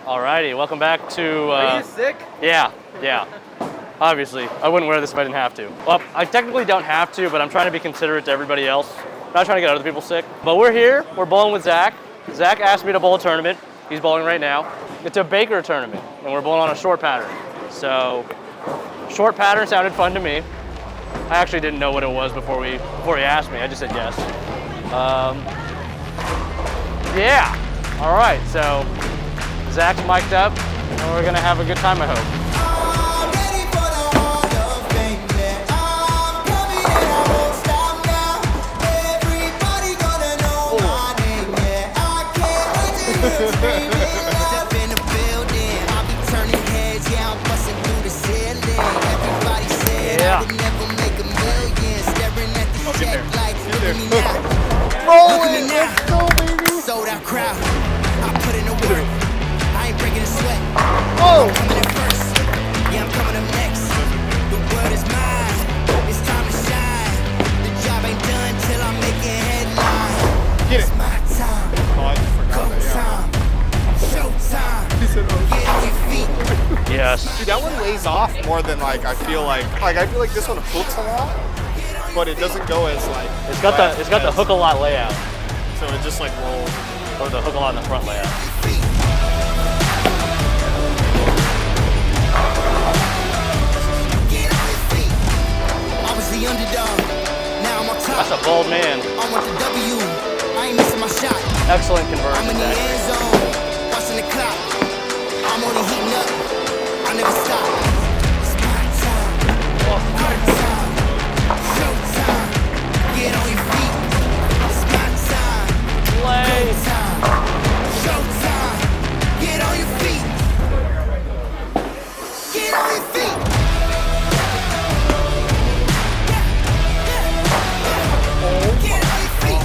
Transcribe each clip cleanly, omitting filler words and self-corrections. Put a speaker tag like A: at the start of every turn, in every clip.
A: Alrighty, welcome back to...
B: Are you sick?
A: Yeah. Obviously, I wouldn't wear this if I didn't have to. Well, I technically don't have to, but I'm trying to be considerate to everybody else. I'm not trying to get other people sick. But we're here, we're bowling with Zach. Zach asked me to bowl a tournament. He's bowling right now. It's a Baker tournament, and we're bowling on a short pattern. So, short pattern sounded fun to me. I actually didn't know what it was before he asked me. I just said yes. Yeah. All right. So Zach's mic'd up, and we're gonna have a good time, I hope.
C: Step in the building, I'll be turning heads, yeah, I'm busting through the ceiling. Everybody said I would never make a million, staring at the check like, look at me now. Look at me now. Sold out crowd, I put in the work, I ain't breaking a sweat. I'm coming in first, yeah, I'm coming up next. The world is mine, it's time to shine. The job ain't done till I'm making headlines. It's my time.
A: Yes.
D: Dude, that one lays off more than I feel like this one hooks a lot, but it doesn't go as like.
A: It's got the hook a lot layout.
D: So it just like rolls.
A: Or the hook a lot in the front layout.
C: I was the underdog. Now I'm on top.
A: That's a bold man.
C: I want the W. I ain't missing my shot.
A: Excellent conversion.
C: I'm in the end zone, watching the clock. I'm only heating up. I never stop. It's my time. My time. Showtime. Get on your feet. It's my time.
A: Play.
C: Showtime. Get on your feet. Get on your feet. Get on your feet.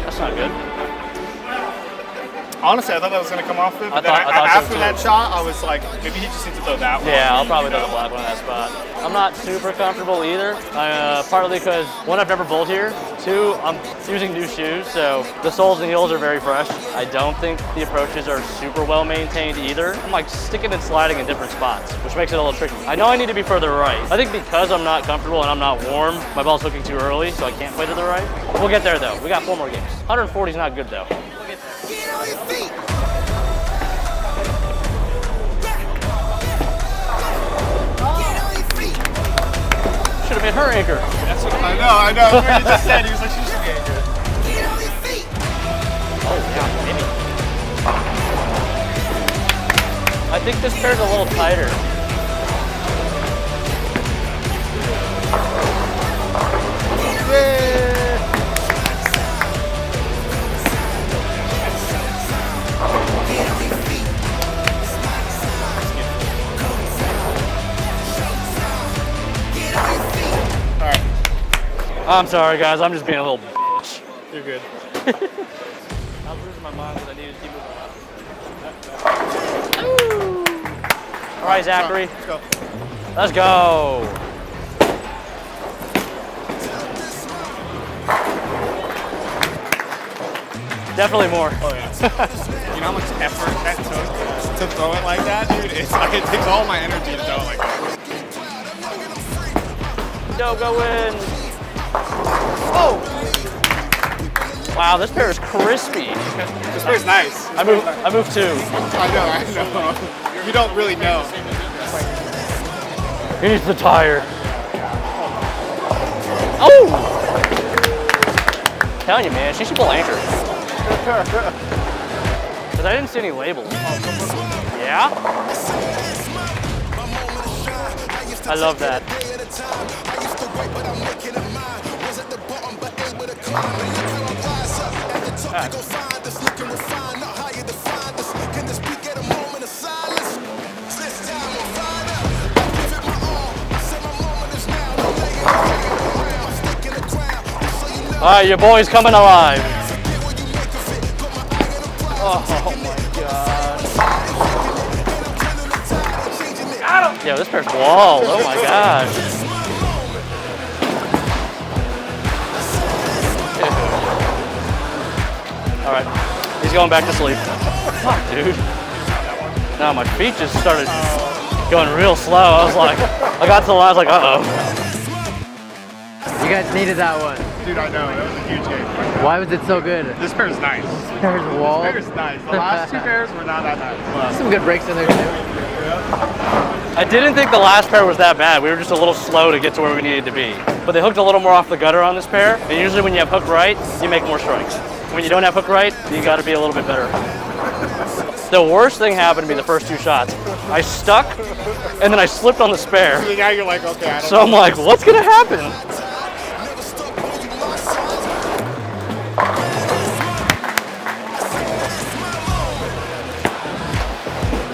A: That's not good.
D: Honestly, I thought that was gonna come off it, but
A: I thought so
D: after
A: too.
D: that shot, I was like, maybe he just needs to throw that one.
A: Yeah, I'll probably throw the black one in that spot. I'm not super comfortable either, partly because, one, I've never bowled here. Two, I'm using new shoes, so the soles and heels are very fresh. I don't think the approaches are super well maintained either. I'm like sticking and sliding in different spots, which makes it a little tricky. I know I need to be further right. I think because I'm not comfortable and I'm not warm, my ball's hooking too early, so I can't play to the right. We'll get there though. We got 4 more games. 140 is not good though.
C: Get on your feet.
A: Should have been her anchor.
D: That's what I know. That's what he just said. He was like, she should be anchored.
C: Get on your feet.
A: Oh, God, maybe. I think this pair's a little tighter. I'm sorry, guys. I'm just being a little bitch.
D: You're good.
A: I was losing my mind because I needed to keep moving up. All right, Zachary.
D: Let's go.
A: Let's go. Definitely more.
D: Oh yeah. You know how much effort that took to throw it like that, dude? It's like it takes all my energy to throw it like that.
A: Go in. Oh! Wow, this pair is crispy.
D: This pair's nice.
A: I moved 2.
D: I know. You don't really know.
A: He's the tire. Oh! I'm telling you, man, she should pull anchor. Because I didn't see any labels. Yeah? I love that. All right, your boy's coming alive. Oh my god. Got him! Yeah, this pair's wall. Oh my gosh. He's going back to sleep. Fuck, dude. No, my feet just started going real slow. I was like, I got to the line, I was like, uh-oh.
B: You guys needed that one.
D: Dude, I know. That was a huge game.
B: Why was it so good?
D: This pair is nice.
B: There's a wall.
D: This pair is nice. The last two pairs were not that nice.
B: Some good breaks in there too.
A: I didn't think the last pair was that bad. We were just a little slow to get to where we needed to be. But they hooked a little more off the gutter on this pair. And usually when you have hook right, you make more strikes. When you don't have hook right, you got to be a little bit better. The worst thing happened to me the first 2 shots. I stuck, and then I slipped on the spare.
D: So now you're like, okay, I don't
A: So I'm like, what's gonna happen?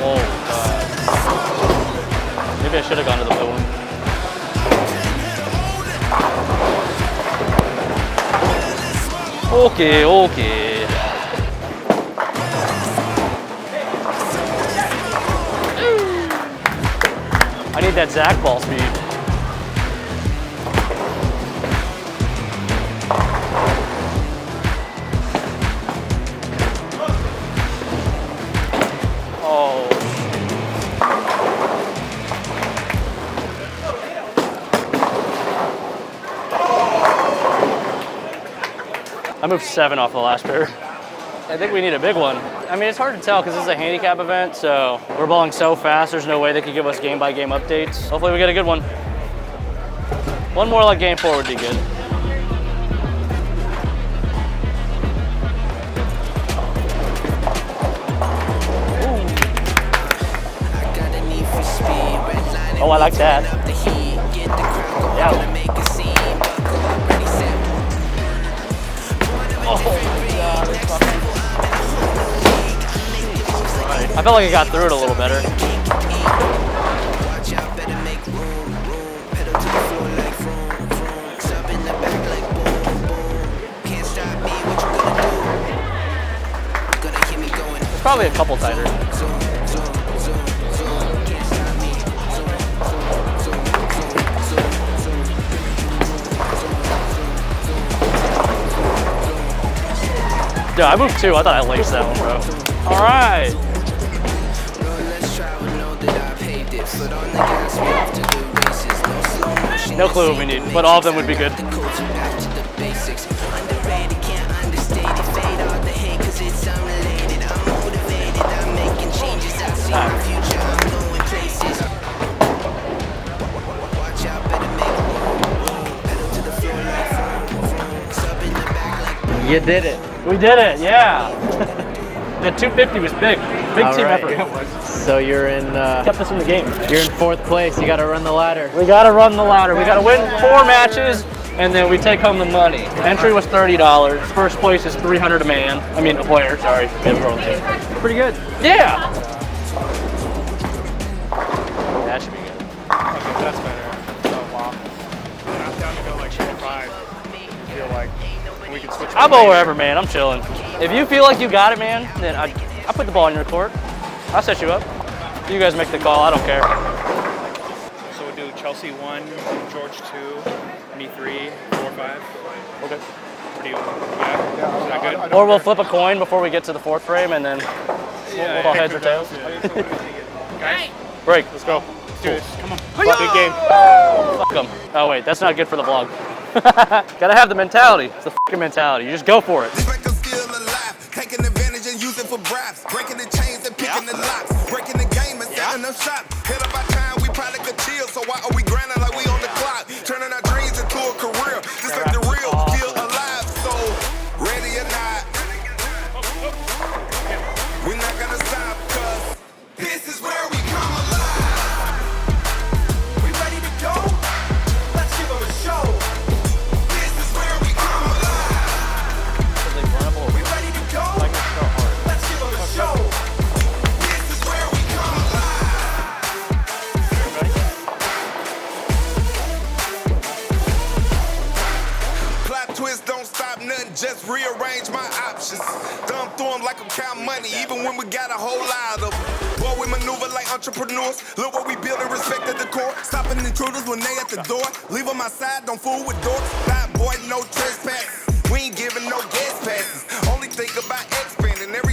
A: Oh God. Maybe I should have gone to the blue one. Okay, okay. I need that Zach ball speed. Oh. I moved 7 off the last pair. I think we need a big one. I mean, it's hard to tell because this is a handicap event, so we're balling so fast, there's no way they could give us game-by-game updates. Hopefully we get a good one. One more like game 4 would be good. Oh, I like that. Yeah. Oh, God. I felt like I got through it a little better. It's probably a couple tighter. Dude, I moved 2. I thought I laced that one, bro. All right. No clue what we need, but all of them would be good.
B: You did it.
A: We did it, yeah. The 250 was big. Big
B: All
A: team
B: right.
A: effort.
B: So you're in.
A: Kept us in the game.
B: You're in 4th place. You got to run the ladder.
A: We got to run the ladder. We got to win 4 matches, and then we take home the money. Entry was $30. First place is $300 a man. I mean, a player. Sorry, we have a girl team.
B: Pretty good.
A: Yeah. That should be good.
D: Okay, that's better. So, wow. I'm down to go like 4 or 5. I feel like we can switch.
A: I'll go wherever, man. I'm chilling. If you feel like you got it, man, then I put the ball in your court. I'll set you up. You guys make the call. I don't care.
D: So we'll do Chelsea 1, George 2, me 3, 4, 5.
A: Okay.
D: Pretty, yeah. Is that good?
A: Or we'll flip a coin before we get to the 4th frame, and then we'll call heads or tails.
D: Guys,
A: Break. Let's go.
D: let's do this. Come on.
A: Big game. Fuck 'em. Oh wait, that's not good for the vlog. Gotta have the mentality. It's the fucking mentality. You just go for it.
C: This record's still alive, taking advantage and using for bribes, breaking the chains and picking the locks, breaking the game and setting up shop. Hit up our time, we probably could chill, so why are we grinding like we on the clock? Turning our dreams into a career, just like the real, still alive, so ready or not, we're not gonna stop, cause this is where we come alive. We ready to go? Let's give them a show. This is where we come alive. We ready to go? Let's give them a show. This is where we come alive. Plot twist, don't stop nothing, just rearrange my options. Thumb through them like I'm counting money, even when we got a whole lot of them. Boy, we maneuver like entrepreneurs. Look what we build and respect the decor. Stopping intruders when they at the door. Leave them outside, don't fool with doors. Bad boy, no trespass. We ain't giving no gas passes. Only think about expanding every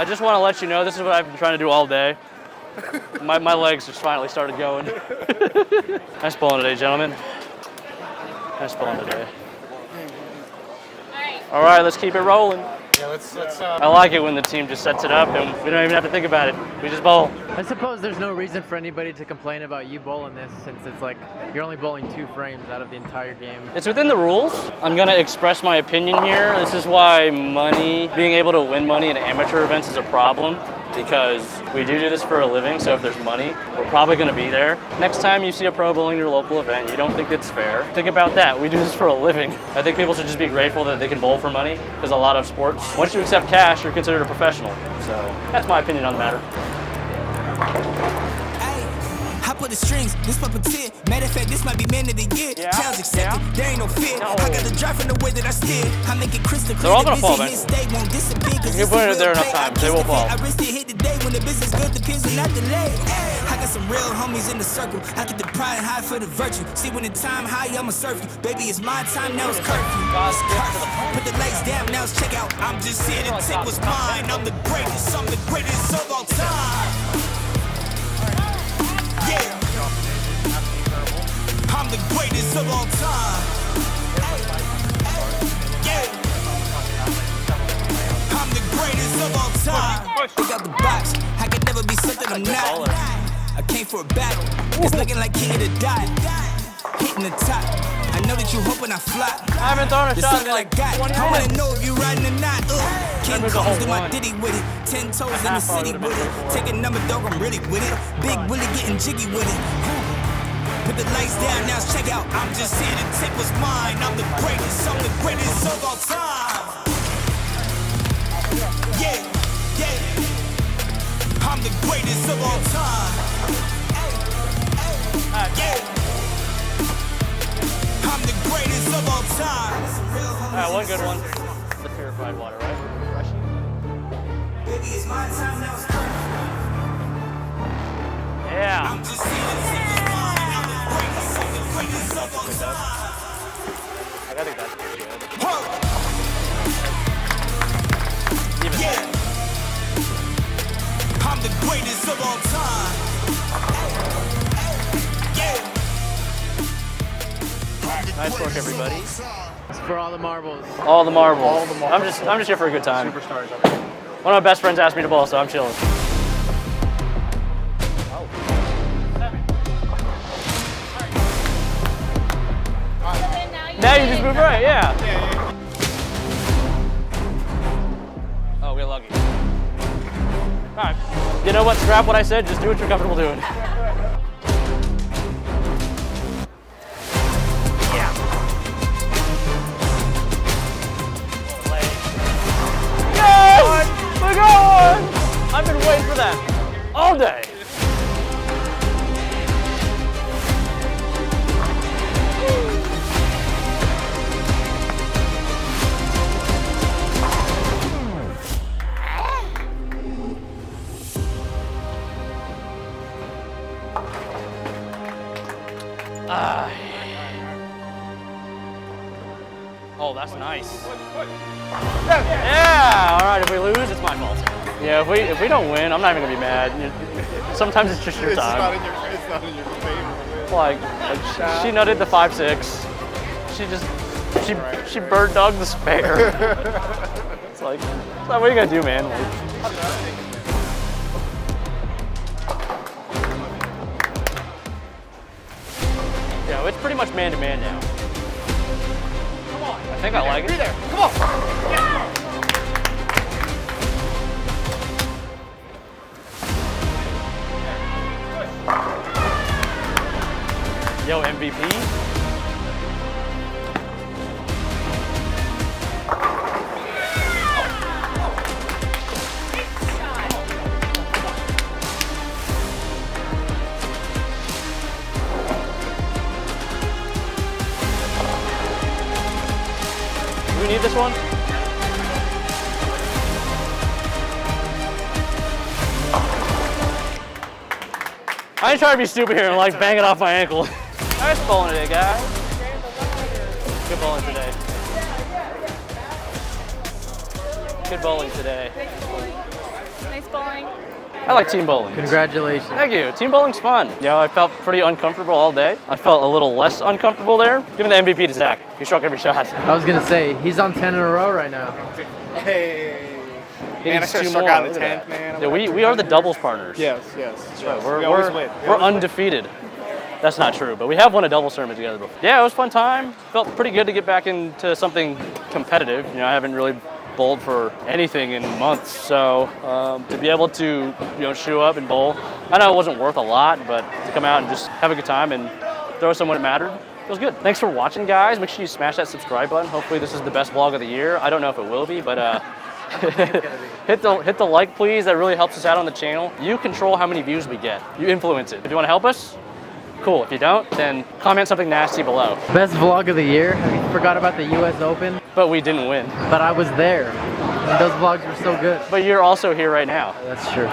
A: I just want to let you know this is what I've been trying to do all day. My legs just finally started going. Nice bowling today, gentlemen. Nice bowling today. All right, let's keep it rolling.
D: Yeah, let's
A: I like it when the team just sets it up and we don't even have to think about it. We just bowl.
B: I suppose there's no reason for anybody to complain about you bowling this, since it's like you're only bowling 2 frames out of the entire game.
A: It's within the rules. I'm gonna express my opinion here. This is why being able to win money in amateur events is a problem, because we do this for a living, so if there's money, we're probably gonna be there. Next time you see a pro bowling your local event, you don't think it's fair, think about that. We do this for a living. I think people should just be grateful that they can bowl for money, because a lot of sports, once you accept cash, you're considered a professional. So that's my opinion on the matter.
C: Hop on the strings, this puppeteer. Matter of fact, this might be man of the year.
A: Yeah,
C: Challenge accepted,
A: yeah.
C: there ain't no fear.
A: No.
C: I got the drive from the way that I steer. I make it crystal clear.
A: They're all gonna
C: the
A: fall,
C: busy
A: man.
C: hits, they won't disappear. Cause
A: You
C: it's
A: put
C: a
A: it there
C: real
A: enough
C: play.
A: times,
C: I
A: they will
C: kiss the
A: fall.
C: fit, I risk it hit the day when the business good, the pills are not delayed. I got some real homies in the circle. I get the pride high for the virtue. See when the time high, I'ma serve you. Baby, it's my time, now it's curfew. It's curfew. Put the lights down, now it's check out. I'm just here to take what's mine. I'm the greatest of all time. Yeah. I'm the greatest of all time. Yeah. I'm the greatest of all time. Pick out the box. I can never be something I'm not. I came for a battle. It's looking like king of the dot. Hitting the top. I know that you hoping I flop.
A: I haven't thrown a
C: The
A: shot
C: son
A: in
C: that I
A: like
C: got.
A: 20
C: I wanna
A: minutes.
C: know if you riding or not. King
A: Remember the
C: Combs
A: whole
C: do my
A: one.
C: ditty with it. 10 toes in the
A: half hour
C: city
A: would've been
C: with it.
A: good for it.
C: Take a number, dog, I'm really with it. Big Willie getting jiggy with it. Put the lights down, now check out. I'm just here to take what's mine. I'm the greatest of all time. Yeah, yeah. I'm the greatest of all time. Yeah. I'm the greatest of all time.
A: All right, one good one. The purified water, right? Refreshing.
C: Baby, it's my time, now it's perfect.
A: Yeah.
C: I'm just here to take what's mine. I'm the greatest of all time.
A: I think that's pretty good.
C: Huh.
A: Even
C: Yeah. I'm the greatest of all time. Yeah.
A: nice work, everybody.
B: It's for all the marbles.
A: All the marbles.
D: All the marbles.
A: I'm just here for a good time.
D: Superstars up there.
A: One of my best friends asked me to bowl, so I'm chilling. Now you just move right, yeah. Oh, we're lucky. All right. You know what? Scrap what I said. Just do what you're comfortable doing. Yes! We're going! I've been waiting for that all day. Oh, that's nice. Yeah. All right. If we lose, it's my fault. Yeah. If we don't win, I'm not even gonna be mad. Sometimes it's just your
D: It's not
A: time.
D: in your face, not in your favor.
A: Like she nutted the 5-6. She bird dogged the spare. It's like, what are you gonna do, man? Like, yeah, it's pretty much man to man now. I think I like it.
D: Be there. Come on.
A: Yo, MVP. Do we need this one? I ain't trying to be stupid here and like bang it off my ankle. Nice bowling today, guys. Good bowling today. Good bowling today.
E: bowling.
A: I like team bowling.
B: Congratulations.
A: Thank you. Team bowling's fun. You know, I felt pretty uncomfortable all day. I felt a little less uncomfortable there. Giving the MVP to Zach. He struck every shot.
B: I was gonna say, he's on 10 in a row right now.
D: Hey.
A: He
D: Man, I
A: needs
D: should have
A: 2
D: struck
A: more.
D: out in
A: Look
D: the
A: at
D: 10th,
A: that.
D: man.
A: Yeah, we are the doubles partners.
D: Yes, that's right.
A: We're,
D: we always win.
A: we're undefeated. That's not true, but we have won a doubles tournament together before. Yeah, it was a fun time. Felt pretty good to get back into something competitive. You know, I haven't really bowled for anything in months, so to be able to, you know, shoe up and bowl, I know it wasn't worth a lot, but to come out and just have a good time and throw some when it mattered, feels good. Thanks for watching, guys. Make sure you smash that subscribe button. Hopefully this is the best vlog of the year. I don't know if it will be, but hit the like, please. That really helps us out on the channel. You control how many views we get. You influence it. If you want to help us, cool. If you don't, then comment something nasty below.
B: Best vlog of the year. I forgot about the US Open,
A: But we didn't win.
B: but I was there. And those vlogs were so good.
A: But you're also here right now.
B: That's true.